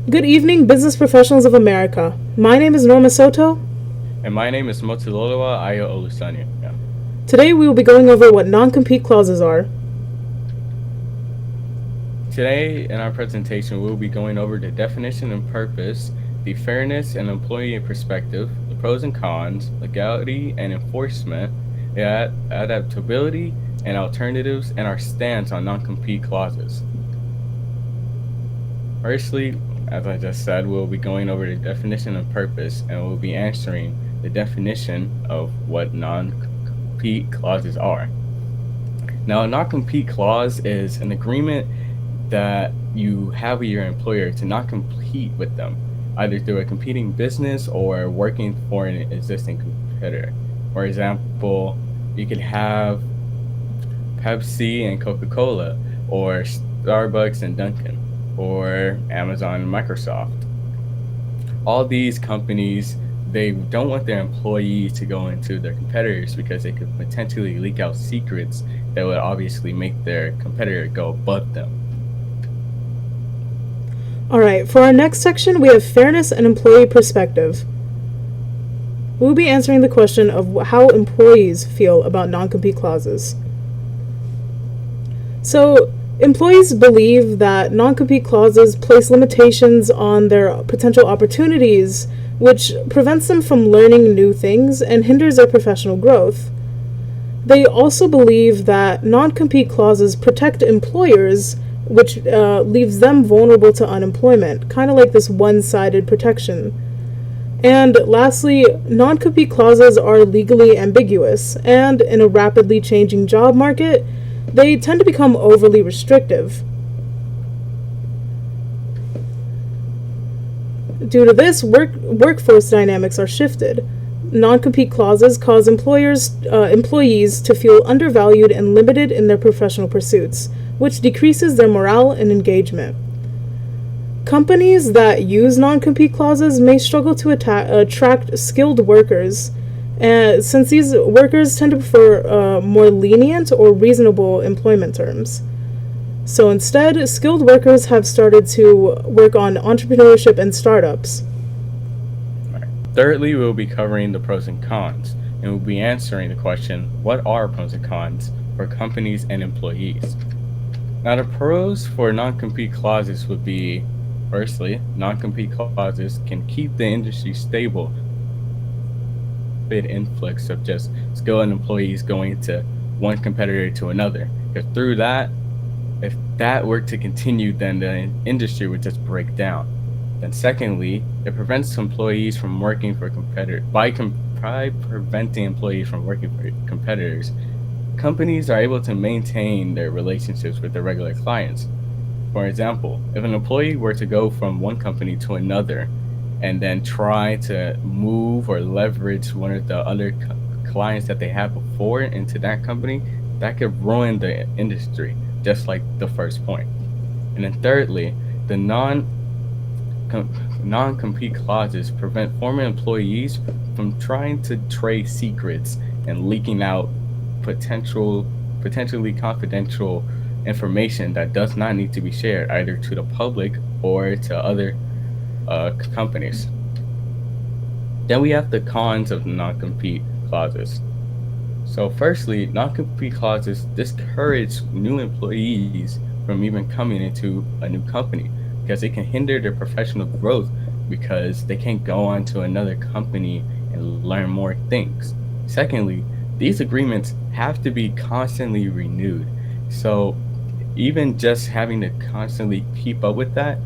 Good evening, business professionals of America. My name is Norma Soto. And my name is Motiloluwa Ayo-Olusanya. Today we will be going over what non-compete clauses are. Today in our presentation, we'll be going over the definition and purpose, the fairness and employee perspective, the pros and cons, legality and enforcement, adaptability and alternatives, and our stance on non-compete clauses. Firstly, as I just said, we'll be going over the definition and purpose, and we'll be answering the definition of what non-compete clauses are. Now, a non-compete clause is an agreement that you have with your employer to not compete with them, either through a competing business or working for an existing competitor. For example, you could have Pepsi and Coca-Cola, or Starbucks and Dunkin', or Amazon and Microsoft. All these companies, they don't want their employees to go into their competitors because they could potentially leak out secrets that would obviously make their competitor go above them. Alright, for our next section we have fairness and employee perspective. We will be answering the question of how employees feel about non-compete clauses. So, employees believe that non-compete clauses place limitations on their potential opportunities, which prevents them from learning new things and hinders their professional growth. They also believe that non-compete clauses protect employers, which leaves them vulnerable to unemployment, kind of like this one-sided protection. And lastly, non-compete clauses are legally ambiguous, and in a rapidly changing job market, they tend to become overly restrictive. Due to this, workforce dynamics are shifted. Non-compete clauses cause employees to feel undervalued and limited in their professional pursuits, which decreases their morale and engagement. Companies that use non-compete clauses may struggle to attract skilled workers, since these workers tend to prefer more lenient or reasonable employment terms. So instead, skilled workers have started to work on entrepreneurship and startups. Thirdly, we'll be covering the pros and cons, and we'll be answering the question, what are pros and cons for companies and employees? Now, the pros for non-compete clauses would be, firstly, non-compete clauses can keep the industry stable. Big influx of just skilled employees going to one competitor to another. Because through that, if that were to continue, then the industry would just break down. Then secondly, it prevents employees from working for competitors. By preventing employees from working for competitors, companies are able to maintain their relationships with their regular clients. For example, if an employee were to go from one company to another and then try to move or leverage one of the other clients that they had before into that company, that could ruin the industry, just like the first point. And then thirdly, the non-compete clauses prevent former employees from trying to trade secrets and leaking out potentially confidential information that does not need to be shared either to the public or to other companies. Then we have the cons of non-compete clauses. So firstly, non-compete clauses discourage new employees from even coming into a new company because it can hinder their professional growth because they can't go on to another company and learn more things. Secondly, these agreements have to be constantly renewed. So even just having to constantly keep up with that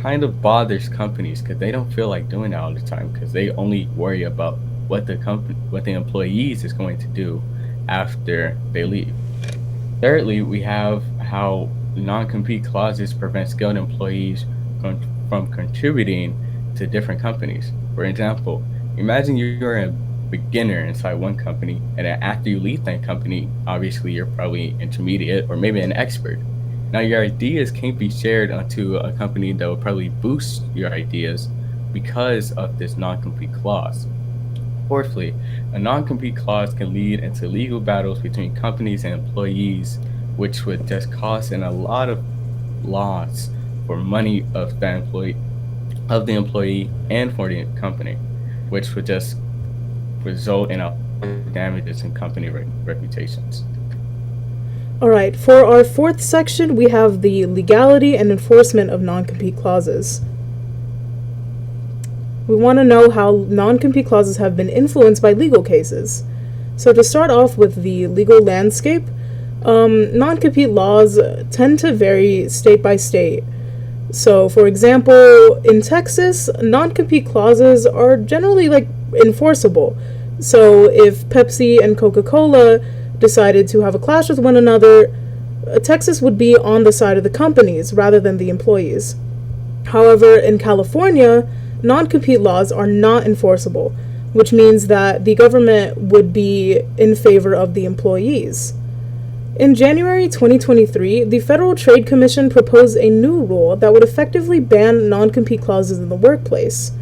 kind of bothers companies because they don't feel like doing that all the time because they only worry about what the employees is going to do after they leave. Thirdly, we have how non-compete clauses prevent skilled employees from contributing to different companies. For example, imagine you're a beginner inside one company, and then after you leave that company, obviously you're probably intermediate or maybe an expert. Now your ideas can't be shared onto a company that will probably boost your ideas because of this non-compete clause. Fourthly, a non-compete clause can lead into legal battles between companies and employees, which would just cost in a lot of loss for money of that employee of the employee and for the company, which would just result in a lot of damages in company reputations. All right, for our fourth section, we have the legality and enforcement of non compete clauses. We want to know how non compete clauses have been influenced by legal cases. So, to start off with the legal landscape, non compete laws tend to vary state by state. So, for example, in Texas, non compete clauses are generally enforceable. So, if Pepsi and Coca Cola decided to have a clash with one another, Texas would be on the side of the companies rather than the employees. However, in California, non compete laws are not enforceable, which means that the government would be in favor of the employees. In January 2023, the Federal Trade Commission proposed a new rule that would effectively ban non compete clauses in the workplace.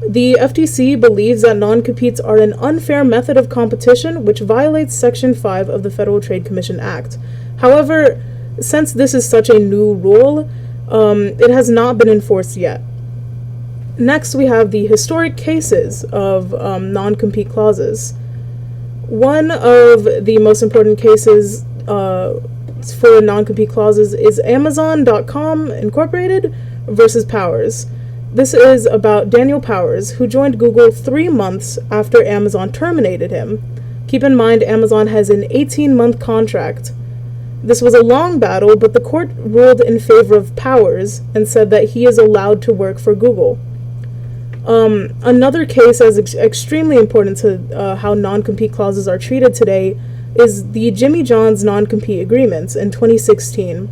The FTC believes that non competes are an unfair method of competition which violates Section 5 of the Federal Trade Commission Act. However, since this is such a new rule, it has not been enforced yet. Next, we have the historic cases of non compete clauses. One of the most important cases for non compete clauses is Amazon.com Incorporated versus Powers. This is about Daniel Powers, who joined Google 3 months after Amazon terminated him. Keep in mind, Amazon has an 18-month contract. This was a long battle, but the court ruled in favor of Powers and said that he is allowed to work for Google. Another case that is extremely important to how non-compete clauses are treated today is the Jimmy John's non-compete agreements in 2016.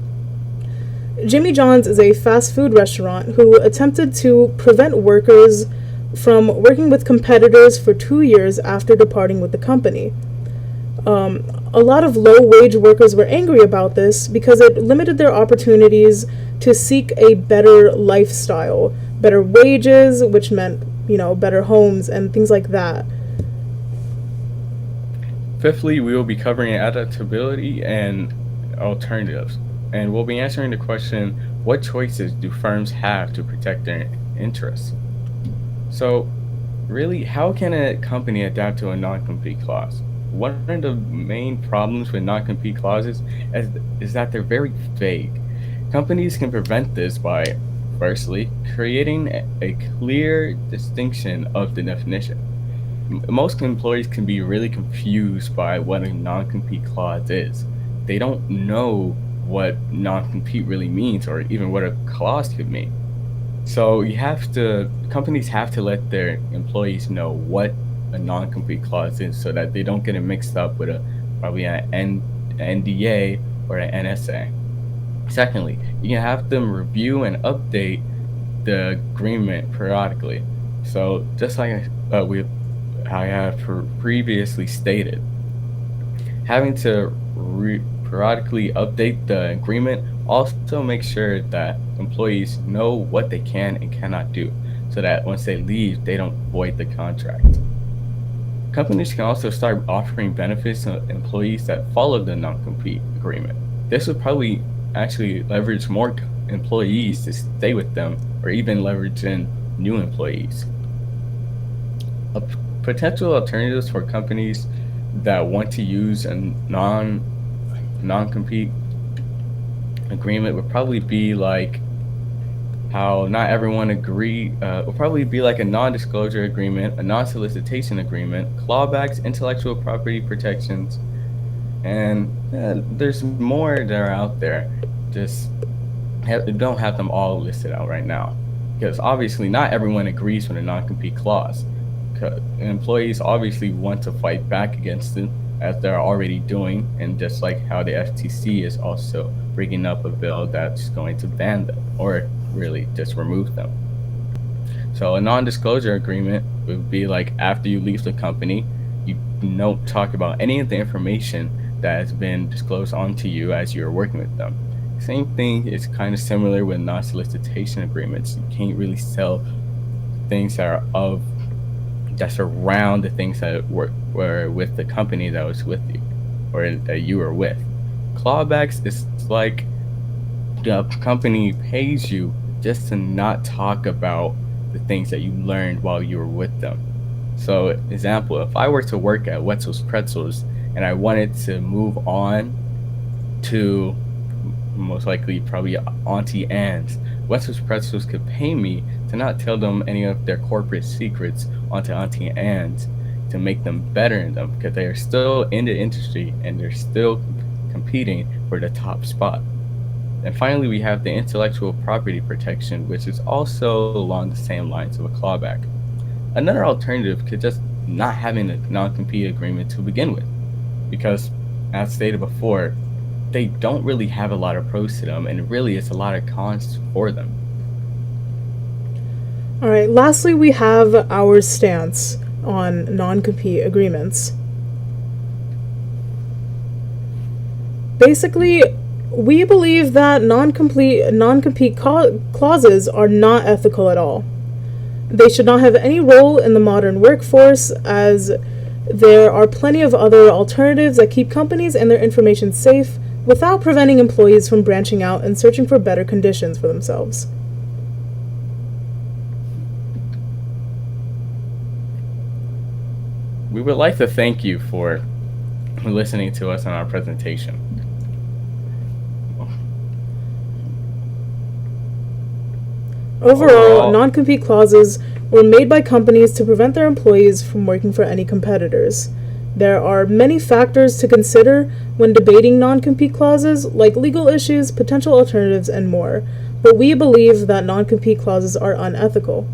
Jimmy John's is a fast food restaurant who attempted to prevent workers from working with competitors for 2 years after departing with the company. A lot of low-wage workers were angry about this because it limited their opportunities to seek a better lifestyle, better wages, which meant, better homes and things like that. Fifthly, we will be covering adaptability and alternatives. And we'll be answering the question, what choices do firms have to protect their interests? So, really, how can a company adapt to a non-compete clause? One of the main problems with non-compete clauses is that they're very vague. Companies can prevent this by, firstly, creating a clear distinction of the definition. Most employees can be really confused by what a non-compete clause is. They don't know what non-compete really means or even what a clause could mean. So companies have to let their employees know what a non-compete clause is so that they don't get it mixed up with probably an NDA or an NSA. Secondly, you can have them review and update the agreement periodically. So just like I have previously stated, having to periodically update the agreement also makes sure that employees know what they can and cannot do, so that once they leave, they don't void the contract. Companies can also start offering benefits to employees that follow the non-compete agreement. This would probably actually leverage more employees to stay with them, or even leverage in new employees. Potential alternatives for companies that want to use a non-compete agreement would probably be like how not everyone agree, would probably be like a non-disclosure agreement, a non-solicitation agreement, clawbacks, intellectual property protections, and there's more that are out there. Just don't have them all listed out right now, because obviously not everyone agrees with a non-compete clause. Employees obviously want to fight back against it, as they're already doing, and just like how the FTC is also bringing up a bill that's going to ban them, or really just remove them. So a non-disclosure agreement would be like after you leave the company, you don't talk about any of the information that has been disclosed onto you as you're working with them. Same thing is kind of similar with non-solicitation agreements. You can't really sell things that surround the things that were with the company that was with you, or that you were with. Clawbacks is like the company pays you just to not talk about the things that you learned while you were with them. So, example, if I were to work at Wetzel's Pretzels and I wanted to move on to most likely probably Auntie Anne's, Wetzel's Pretzels could pay me to not tell them any of their corporate secrets onto Auntie Anne's to make them better in them because they are still in the industry and they're still competing for the top spot. And finally, we have the intellectual property protection, which is also along the same lines of a clawback. Another alternative could just not having a non-compete agreement to begin with, because as stated before, they don't really have a lot of pros to them, and really it's a lot of cons for them. All right, lastly, we have our stance on non-compete agreements. Basically, we believe that non-compete clauses are not ethical at all. They should not have any role in the modern workforce, as there are plenty of other alternatives that keep companies and their information safe without preventing employees from branching out and searching for better conditions for themselves. We would like to thank you for listening to us on our presentation. Overall, non-compete clauses were made by companies to prevent their employees from working for any competitors. There are many factors to consider when debating non-compete clauses, like legal issues, potential alternatives, and more, but we believe that non-compete clauses are unethical.